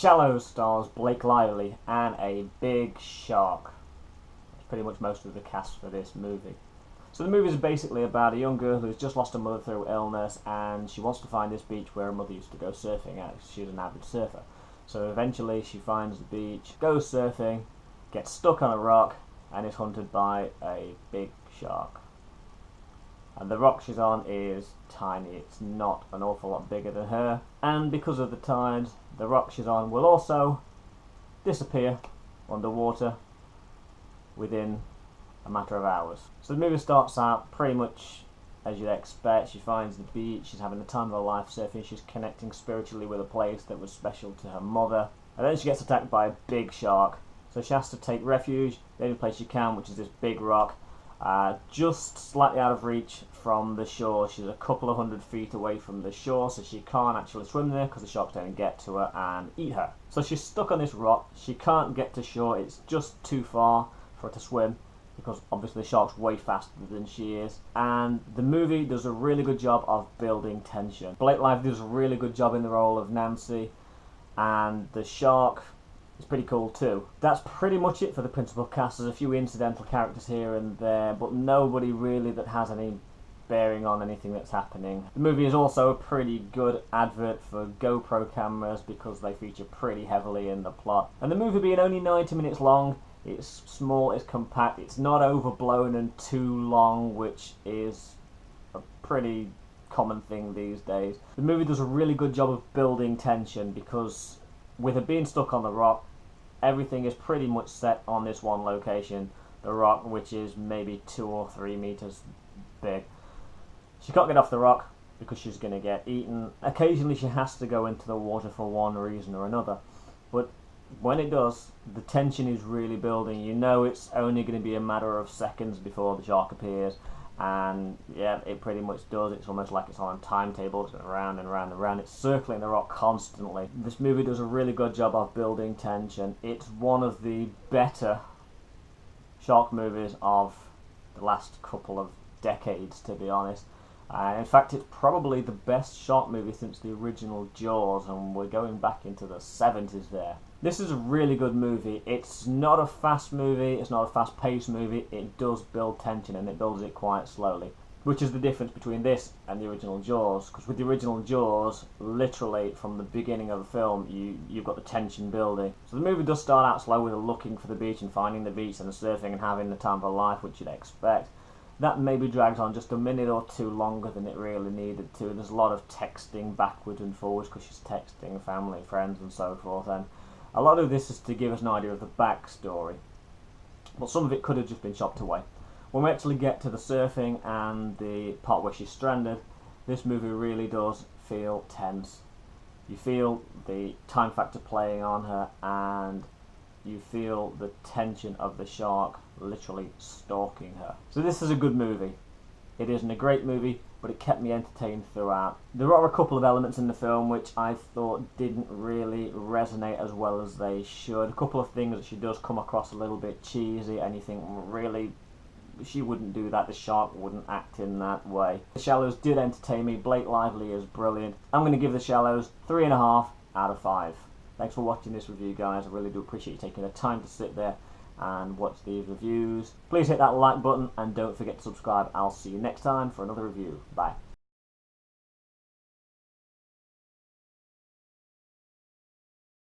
Shallows stars Blake Lively and a big shark. That's pretty much most of the cast for this movie. So the movie is basically about a young girl who's just lost her mother through illness, and she wants to find this beach where her mother used to go surfing at. She's an avid surfer. So eventually she finds the beach, goes surfing, gets stuck on a rock, and is hunted by a big shark. And the rock she's on is tiny. It's not an awful lot bigger than her. And because of the tides, the rock she's on will also disappear underwater within a matter of hours. So the movie starts out pretty much as you'd expect. She finds the beach, she's having the time of her life surfing, she's connecting spiritually with a place that was special to her mother. And then she gets attacked by a big shark. So she has to take refuge, the only place she can, which is this big rock, just slightly out of reach from the shore. She's a couple of 100 feet away from the shore, so she can't actually swim there because the sharks don't get to her and eat her. So she's stuck on this rock, she can't get to shore, it's just too far for her to swim, because obviously the shark's way faster than she is. And the movie does a really good job of building tension. Blake Lively does a really good job in the role of Nancy, and the shark is pretty cool too. That's pretty much it for the principal cast. There's a few incidental characters here and there, but nobody really that has any bearing on anything that's happening. The movie is also a pretty good advert for GoPro cameras because they feature pretty heavily in the plot. And the movie being only 90 minutes long, it's small, it's compact, it's not overblown and too long, which is a pretty common thing these days. The movie does a really good job of building tension because with her being stuck on the rock, everything is pretty much set on this one location, the rock, which is maybe 2 or 3 meters big. She can't get off the rock because she's going to get eaten. Occasionally she has to go into the water for one reason or another, but when it does, the tension is really building. You know it's only going to be a matter of seconds before the shark appears, and yeah, it pretty much does. It's almost like it's on a timetable. It's going around and around and around. It's circling the rock constantly. This movie does a really good job of building tension. It's one of the better shark movies of the last couple of decades, to be honest. In fact, it's probably the best shark movie since the original Jaws, and we're going back into the 70s there. This is a really good movie. It's not a fast movie, it's not a fast-paced movie. It does build tension, and it builds it quite slowly, which is the difference between this and the original Jaws. Because with the original Jaws, literally from the beginning of the film, you've got the tension building. So the movie does start out slow with her looking for the beach and finding the beach and the surfing and having the time of her life, which you'd expect. That maybe drags on just a minute or two longer than it really needed to. There's a lot of texting backwards and forwards because she's texting family, friends and so forth, and a lot of this is to give us an idea of the backstory, but some of it could have just been chopped away. When we actually get to the surfing and the part where she's stranded, this movie really does feel tense. You feel the time factor playing on her, and you feel the tension of the shark literally stalking her. So this is a good movie. It isn't a great movie, but it kept me entertained throughout. There are a couple of elements in the film which I thought didn't really resonate as well as they should. A couple of things that she does come across a little bit cheesy, and you think, really, she wouldn't do that, the shark wouldn't act in that way. The Shallows did entertain me. Blake Lively is brilliant. I'm going to give The Shallows 3.5 out of 5. Thanks for watching this review, guys. I really do appreciate you taking the time to sit there and watch these reviews. Please hit that like button and don't forget to subscribe. I'll see you next time for another review. Bye.